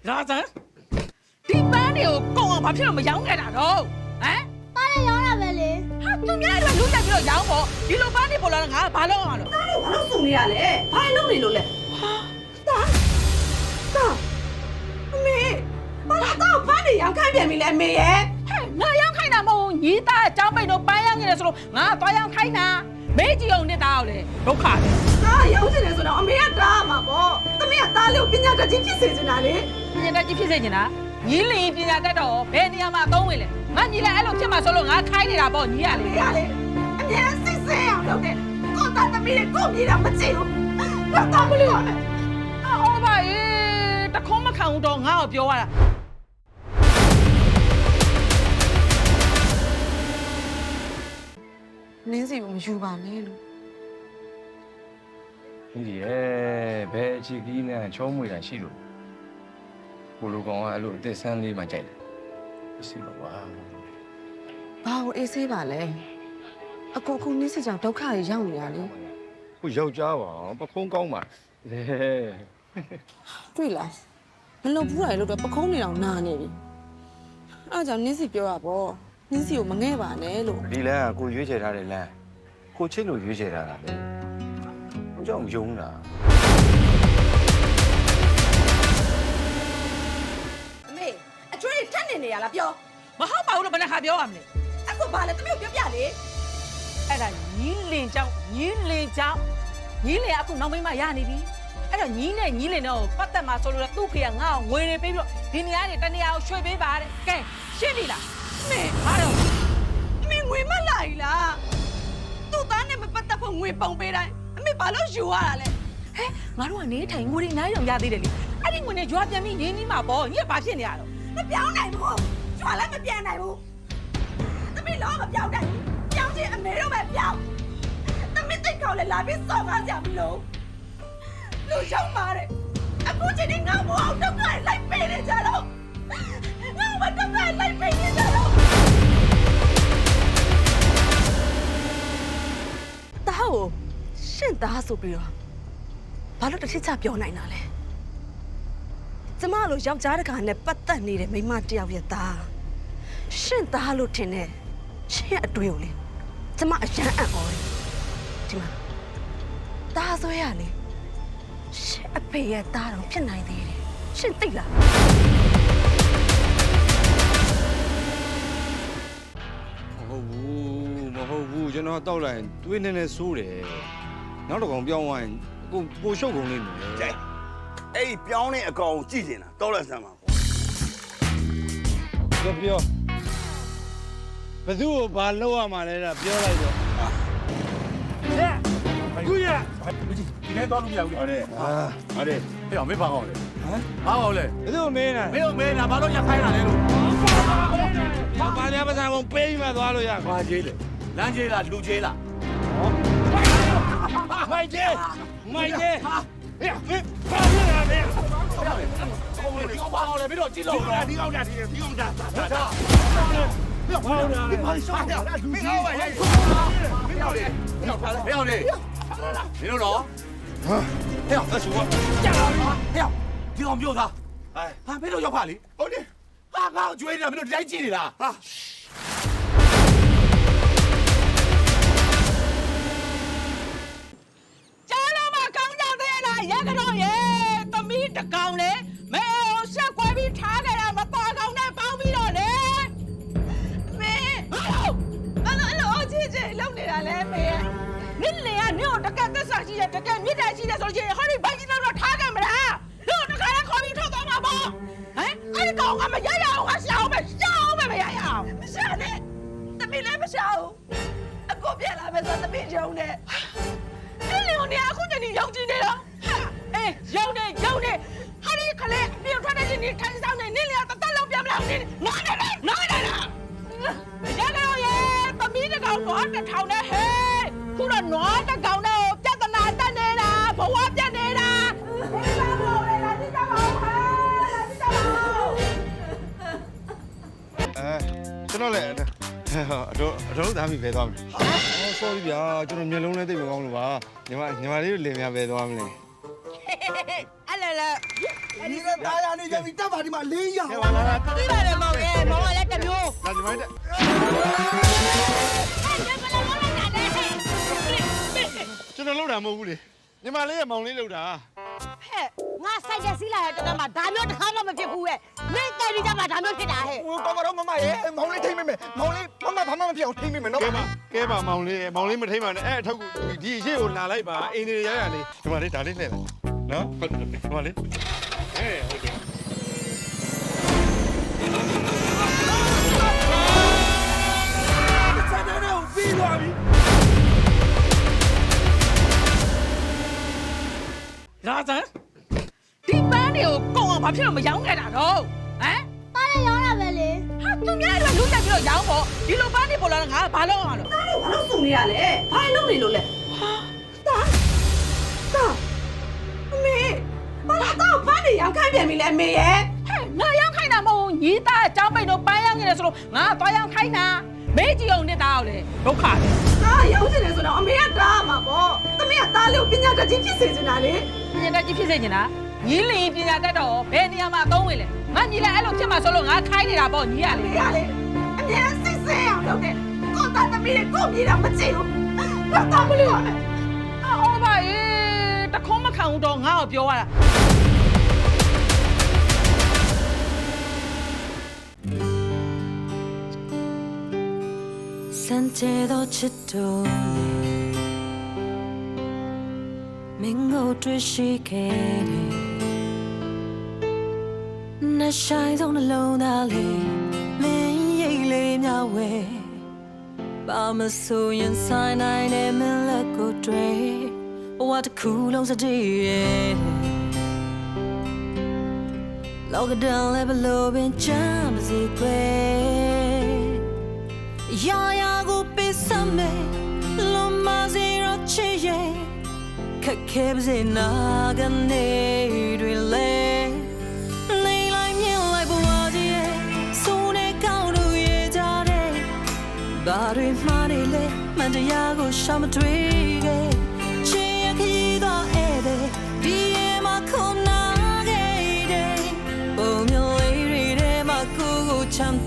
လာစမ်းဒီပန်းတွေကိုကုန်အောင်ဘာဖြစ်လို့မရောင်းခဲ့တာတော့ဟမ် တားလည်းရောင်းတာပဲလေ ဟာသူများတွေလူတက်ပြီးတော့ရောင်းဖို့ဒီလိုပန်းတွေပေါ်လာတော့ငါဘာလုပ်အောင်လို့ တားလည်းဘာလို့စုံနေရလဲဘာလုပ်နေလို့လဲတားအမေဘာလို့တော့ဘာနေရောင်းခိုင်းပြန်ပြီလဲအမေရဲ့ ဟဲ့ငါရောင်းခိုင်းတာမဟုတ်ညီသားအကြောင်းပိတ်တော့ပန်းရောင်းနေတယ်ဆိုလို့ငါသွားရောင်းခိုင်းတာမေးကြည့်အောင်နဲ့တားအောင်လေဒုက္ခပဲ တားရောင်းချင်တယ်ဆိုတော့အမေကတားမှာပေါ့သမီးကတားလေးကိုပညာတတ်ကြီးဖြစ်စေချင်တာလေ ပညာတတ်ကြီးဖြစ်စေချင်တာညီလင်ပညာတတ်တော့ဘယ်နေရာမှာအသုံးဝင်လဲငါညီလည်းအဲ့လိုဖြစ်မှာဆိုလို့ငါခိုင်းနေတာပေါ့ညီရလေ မေကလေအမြဲစိတ်ဆဲအောင်လုပ်တယ်ကိုတားသမီးတွေကိုမြည်တာမကြည့်ဘူးဘာတားမလို့ရလဲ အော်ပါအေးတခုံးမခံဘူးတော့ငါ့ကိုပြောရတာ နင်းစီကိုမယူပါနဲ့လို့ ဒီရဲ့ဘယ်အခြေကြီးနဲ့ချုံးမွေတာရှိလို့ကိုလူကောင်ကအဲ့လိုအသက်ဆန်းလေးမှကြိုက်တယ်ရှိပါပါ ဘာလို့အေးဆေးပါလဲအခုနင်းစီကြောင့်ဒုက္ခတွေရောက်နေရလေ ကိုယောက်ျားပါပခုံးကောင်းပါလေ တွေ့လားမလုံဘူးတယ်လို့တော့ပခုံးနေအောင်နာနေပြီအဲ့ကြောင့်နင်းစီပြောတာပေါ့နင်းစီကိုမငဲ့ပါနဲ့လို့ ဒီလမ်းကကိုရွေးချယ်ထားတဲ့လမ်းကိုချစ်လို့ရွေးချယ်ထားတာလေဘုကြောင့်ယုံတာ အမေအကျွေးထက်နေရလားပြော မဟုတ်ပါဘူးလို့ဘယ်နှခါပြောရမလဲ အခုဘာလဲသမီးကိုပြောပြလေ အဲ့ဒါညီလင်ကြောင့်ညီလင်အခုနောက်မိမရနေပြီအဲ့တော့ညီနဲ့ညီလင်တော့ပတ်သက်မှာဆိုလို့သူ့ဖေကငါ့ကိုငွေတွေပေးပြီးတော့ဒီနေရာနေတနေရာကိုရွှေ့ပေးပါတဲ့ကဲရှင်းပြီလားအမေဘာတော့ အမေငွေမလာ ਈ လားသူ့သားနဲ့မပတ်သက်ဖို့ငွေပုံပေးတိုင်းအမေဘာလို့ယူရတာလဲ ဟဲ့ငါတို့ကနေထိုင်ငွေတွေနိုင်အောင်ရသေးတယ်လေအဲ့ဒီငွေနဲ့ကြွားပြန်ပြီးရင်းနှီးမှာပေါ့ညီကဘာဖြစ်နေရတော့ မပြောင်းနိုင်ဘူးကျွာလည်းမပြန်နိုင်ဘူးသမီးလုံးမပြောင်းနိုင်ဘူးပြောင်းချင်းအမေတို့ပဲပြောင်းသမီးတိတ်ခေါက်လည်းလာပြီးစောင့်ကားကြမလို့လူရောက်ပါတယ်အခုချိန်နဲ့ငါ့ဘောအောင်တော့လိုက်ပေးနေကြတော့ငါ့ဘာတော့လိုက်ပေးနေကြတော့ တားကိုရှင့်သားဆိုပြီးတော့ဘာလို့တစ်ချက်ချပြောနိုင်တာလဲကျမလိုယောက်ျားတကာနဲ့ပတ်သက်နေတဲ့မိန်းမတယောက်ရဲ့သားရှင့်သားလို့ထင်တဲ့ရှင့်အတွေ့ကိုလေကျမအရန်အံ့ဩတယ်ဒီမှာသားဆွဲရလေရှင့်အဖေရဲ့သားတော်ဖြစ်နိုင်သေးတယ်ရှင့်သိလား မဟုတ်ဘူးကျွန်တော်တောက်လိုက်တွေးနေနေဆိုးတယ်နောက်တော့ကောင်ပြောင်းသွားရင်ကိုရှုပ်ကုန်လိမ့်မယ် ကြိုက်အဲ့ဒီပြောင်းတဲ့အကောင်ကိုကြည့်နေတာတောက်လက်ဆမ်းပါပေါ့ ပြောဘသူ့ကိုဘာလုပ်ရမှာလဲပြောလိုက်တော့ ကူရဒီနေ့တော့လို့မရဘူးလေ ဟုတ်တယ်ဟုတ်တယ် ဟဲ့အောင်မင်းဘာကောင်းလဲဟမ်ဘာကောင်းလဲ ဘသူ့မင်းလား မင်းတို့မင်းလားဘာလို့ရခိုင်းတာလဲလို့ ဘာလဲပစံကုန်ပေးမှသွားလို့ရ ဘာကြီးလဲလမ်းကြီးလားလူကြီးလား မိုက်တယ်ဟဲ့မင်းဘာလဲလဲ ဟုတ်တယ်ဒီကောင်ဘာကောင်းလဲမင်းတို့ကြည့်လို့ ဒီကောင်တာဒီကောင်တာ ဒါဒါ ဟောင်းလာလေ ဘာရှောင်းတာလူကြီးပါရဲ့ မင်းတို့လေမင်းတို့လေမင်းတို့တော့ဟဲ့အောင်ဆူပါကြာဟဲ့ဒီကောင်ပြောသားဟာမင်းတို့ရောက်ပါလေ ဟုတ်တယ် ဟာငါ့ကိုကျွေးနေတာမင်းတို့လိုက်ကြည့်နေလား ဟာ ကြားလို့မကောင်းကြသေးလားရကတော့ရဲ့သမီးတကောင်လေမဲအောင်ဆက်ခွဲပြီးထားကြတာမပေါ်ကောင်နဲ့ပေါင်းပြီးတော့လေ မေအဲ့လိုအချင်းချင်းလုံနေတာလဲမေရဲ့ နင့်လေကနင့်ကိုတကက်သက်စာရှိတယ်တကက်မြစ်တာရှိတယ်ဆိုလို့ရှိရင်ဟောဒီဘိုက်ကြီးတော့ထားကြမလားတို့တခါလဲခေါ်ပြီးထုတ်သွားမှာပေါ့ဟမ်အဲ့ဒီကောင်ကမရရအောင်ကရှာအောင်ပဲမရရအောင် မရှာနဲ့သမီးလည်းမရှာဘူးအကိုပြက်လာမယ်ဆိုသမီးယုံတယ် နင့်လေကိုနေအခုတည်းရောက်ကြည့်နေတော့အေးရောက်နေဟာဒီခလေးအပြင်ထွက်တဲ့ချင်းနေထိုင်ဆောင်နေနင့်လေကတသက်လုံးပြန်မလာဘူးနင့်နားနေလားရကတော့ရဲ့သမီးတကောင်တော့တစ်ထောင်နဲ့ဟဲ့ခုတော့နွားတကောင်နဲ့ပြဿနာတက်နေတာဘဝပြတ်နေတာ ကျွန်တော်လည်းအတော့သားမိပဲသွားမယ်ဟော sorry ဗျာကျွန်တော်မျက်လုံးလည်းသိမကောင်းလို့ပါညီမလေးတို့လင်များပဲသွားမလဲ အဲ့လေလေ你那大家那叫你干嘛的嘛？领养。 ဒီပါလေမောင်ရဲ့မောင်ကလည်းတစ်မျိုး လာညီမတဲ့ ကျွန်တော်လောက်တာမဟုတ်ဘူးလေညီမလေးရဲ့မောင်လေးလောက်တာ ဟဲ့ငါစိုက်တဲ့စီးလာတဲ့တမဒါမျိုးတစ်ခါမှမဖြစ်ဘူးရဲ့မင်းတိုင်ပြီးကြမှာဒါမျိုးဖြစ်တာဟဲ့ 我爸爸让妈妈耶，毛里听没没？毛里妈妈妈不要听没没？ ကဲပါမောင်လေးမောင်လေးမထိမှနဲ့အဲ့အထုပ်ကိုဒီအရှိကိုလာလိုက်ပါအင်းတွေရရလေးညီမလေးဒါလေးလှည့်လိုက်နော်ဟုတ်တယ်ညီမလေးဟုတ်တယ် 在那那飞过去。 လာစမ်းဒီပန်းတွေကိုကုန်အောင်ဘာဖြစ်လို့မရောင်းခဲ့တာတော့ဟမ် တားလည်းရောင်းတာပဲလေ ဟာသူများတွေလူတက်ပြီးတော့ရောင်းပေါ့ဒီလိုပန်းတွေပေါ်လာတော့ငါဘာလုပ်အောင်လို့ တားလည်းဘာလို့စုံနေရလဲဘာလုပ်နေလို့လဲတားအမေဘာလို့တော့ဘာနေရောင်းခိုင်းပြန်ပြီလဲအမေရဲ့ ဟဲ့ငါရောင်းခိုင်းတာမဟုတ်ညီသားအကြောင်းပိတ်တော့ပန်းရောင်းနေတယ်ဆိုလို့ငါသွားရောင်းခိုင်းတာမေးကြည့်အောင်နဲ့သားအောင်လေဒုက္ခပဲ တားရောင်းချင်တယ်ဆိုတော့အမေကတားမှာပေါ့သမီးကတားလေးကိုပညာတတ်ကြီးဖြစ်စေချင်တာလေ ပညာတတ်ကြီးဖြစ်စေချင်တာညီလင်ပညာတတ်တော့ဘယ်နေရာမှာအသုံးဝင်လဲငါညီလည်းအဲ့လိုဖြစ်မှာဆိုလို့ငါခိုင်းနေတာပေါ့ညီရလေ မေကလေအမြဲစိတ်ဆဲအောင်လုပ်တယ်ကိုတားသမီးတွေကိုမြည်တာမကြည့်ဘူးတော့တားမလို့ရမယ် အော်ပါအေးတခုံးမခံဘူးတော့ငါ့ကိုပြောရတာ စံကျေတော့ချစ်တော်မင်းကိုတွေ့ရှိခဲ့တယ်နှဆိုင်ဆုံးနှလုံးသားလေးမင်းရိတ်လေးများဝဲဘာမဆိုရင်ဆိုင်နိုင်တဲ့မင်းလက်ကိုတွေ့ဘဝတစ်ခုလုံးစတည်ရဲ့လောကဒဏ်လည်းဘလို့ပင်ချမ်းမစေခွဲရာရာကိုပေးစမယ်လုံးမစီရချေရဲ့ခက်ခဲပါစေနာကနေတွေလေနေလိုက်မြင်လိုက်ဘဝကြီးရဲ့စိုးနေကောင်းလို့ရကြတဲ့ဘာတွေမှားနေလဲမှန်တရားကိုရှာမတွေ့ခဲ့ချေရခရီးတော့အဲ့တဲ့ဒီရဲ့မှာခုနာခဲ့တဲ့ပုံမျိုးလေးတွေထဲမှာကိုချမ်း